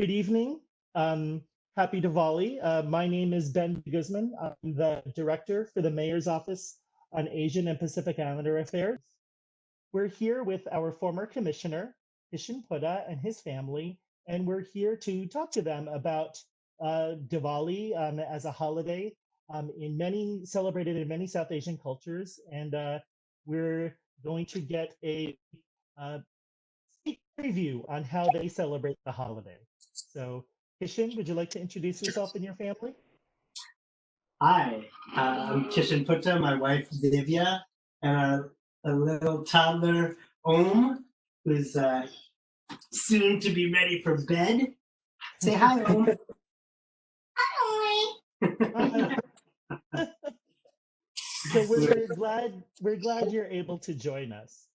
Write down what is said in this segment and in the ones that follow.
Good evening. Um, Happy Diwali. My name is Ben Guzman. I'm the director for the Mayor's Office on Asian and Pacific Islander Affairs. We're here with our former commissioner, Kishan Putta, and his family, and we're here to talk to them about Diwali as a holiday celebrated in many South Asian cultures. And we're going to get a uh, preview on how they celebrate the holiday. So, Kishan, would you like to introduce yourself and your family? Hi, I'm Kishan Putta, my wife Divya, and a little toddler Om, who's soon to be ready for bed. Say hi, Om. Hi. So we're glad you're able to join us.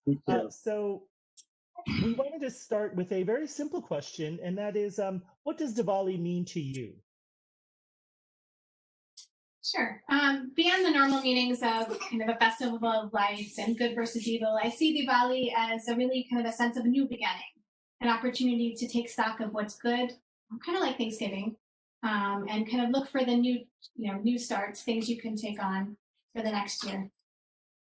So we wanted to start with a very simple question, and that is, what does Diwali mean to you? Sure. Beyond the normal meanings of kind of a festival of lights and good versus evil, I see Diwali as a really kind of a sense of a new beginning, an opportunity to take stock of what's good, kind of like Thanksgiving, and kind of look for the new starts, things you can take on for the next year.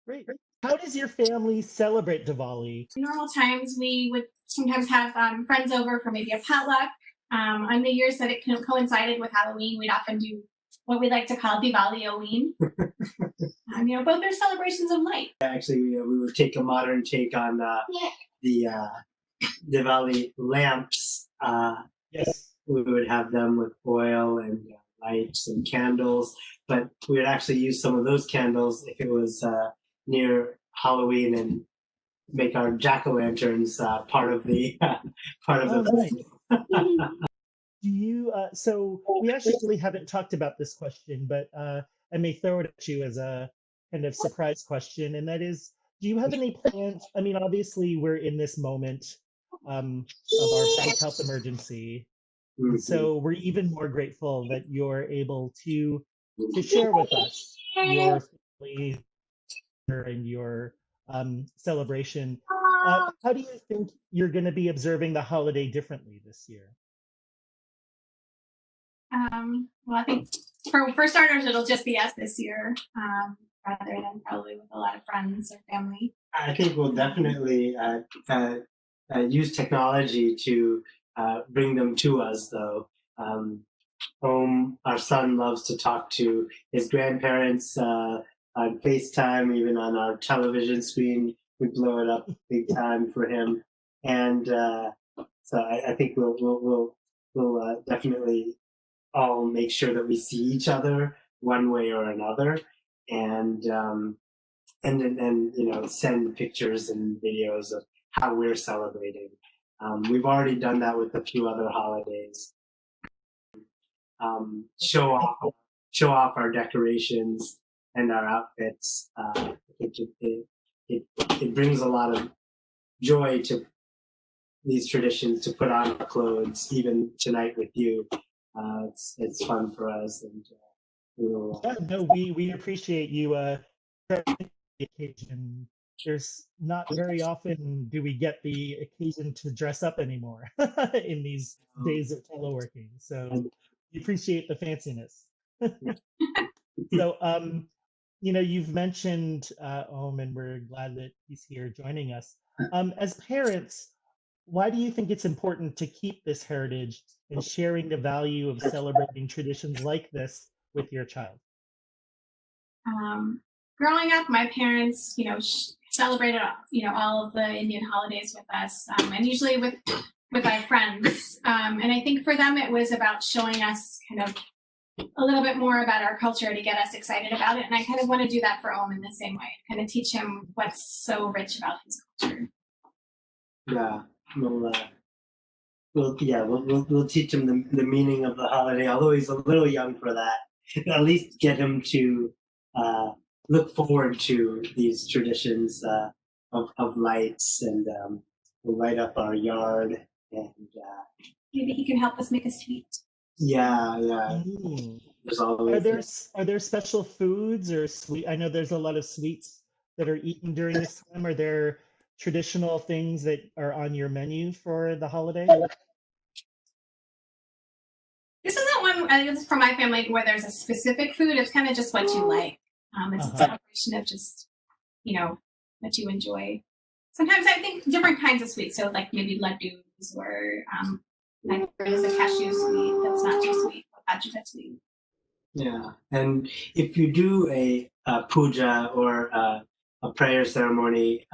Great. How does your family celebrate Diwali? In normal times, we would sometimes have friends over for maybe a potluck. On the years that it coincided with Halloween, we'd often do what we like to call Diwali-oween. Both are celebrations of light. Actually, we would take a modern take on the Diwali lamps. Yes. We would have them with oil and lights and candles, but we would actually use some of those candles if it was near Halloween and make our jack-o'-lanterns part of the Nice. Do you? So we actually haven't talked about this question, but I may throw it at you as a kind of surprise question, and that is, do you have any plans? I mean, obviously, we're in this moment of our public health emergency, and so we're even more grateful that you're able to share with us your family and your celebration. How do you think you're going to be observing the holiday differently this year? Well, I think for starters, it'll just be us this year, rather than probably with a lot of friends or family. I think we'll definitely use technology to bring them to us, though. Our son loves to talk to his grandparents on FaceTime, even on our television screen. We blow it up big time for him, and so I think we'll definitely all make sure that we see each other one way or another, and send pictures and videos of how we're celebrating. We've already done that with a few other holidays. Show off our decorations and our outfits. I think it brings a lot of joy to these traditions to put on our clothes, even tonight with you. It's fun for us, and we appreciate you the occasion. There's not very often do we get the occasion to dress up anymore in these days of teleworking. So we appreciate the fanciness. So you've mentioned Om, and we're glad that he's here joining us. As parents, why do you think it's important to keep this heritage and sharing the value of celebrating traditions like this with your child? Growing up, my parents, celebrated, all of the Indian holidays with us, and usually with our friends. And I think for them, it was about showing us kind of a little bit more about our culture to get us excited about it. And I kind of want to do that for Om in the same way, kind of teach him what's so rich about his culture. Yeah. We'll teach him the meaning of the holiday, although he's a little young for that. At least get him to look forward to these traditions of lights, and we'll light up our yard, and maybe he can help us make a sweet. Yeah. There's always are there special foods or sweet? I know there's a lot of sweets that are eaten during this time. Are there traditional things that are on your menu for the holiday? one from my family where there's a specific food. It's kind of just what you like. It's a celebration of just, what you enjoy. Sometimes I think different kinds of sweets. So like maybe laddus or like there's a cashew sweet that's not too sweet, but cashew that's sweet. Yeah, and if you do a puja or a prayer ceremony,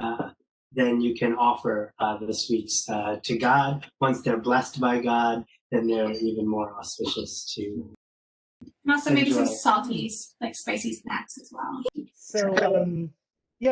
then you can offer the sweets to God. Once they're blessed by God, then they're even more auspicious to. And also maybe enjoy. some salty, like spicy snacks as well. So,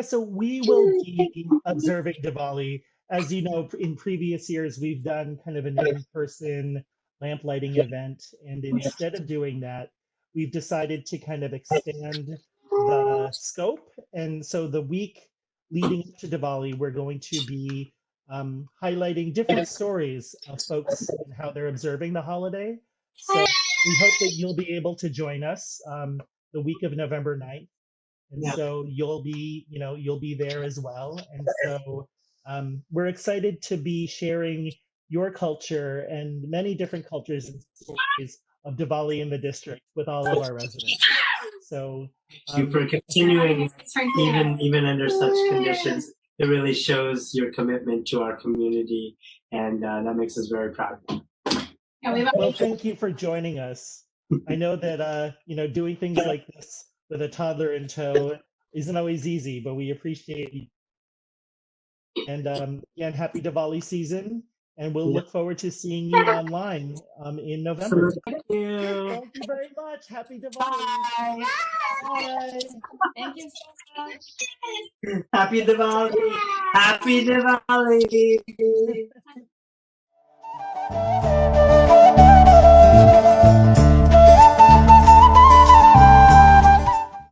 so we will be observing Diwali. As you know, in previous years, we've done kind of an in-person lamp lighting event. And instead of doing that, we've decided to kind of extend the scope. And so the week leading up to Diwali, we're going to be highlighting different stories of folks and how they're observing the holiday. So we hope that you'll be able to join us the week of November 9th. And so you'll be there as well. And so we're excited to be sharing your culture and many different cultures and stories of Diwali in the district with all of our residents. So Thank you for continuing even under such conditions. It really shows your commitment to our community, and that makes us very proud. Well, thank you for joining us. I know that doing things like this with a toddler in tow isn't always easy, but we appreciate you. And and happy Diwali season. And we'll look forward to seeing you online in November. Thank you. Thank you very much. Happy Diwali. Bye. Thank you so much. Happy Diwali. Happy Diwali.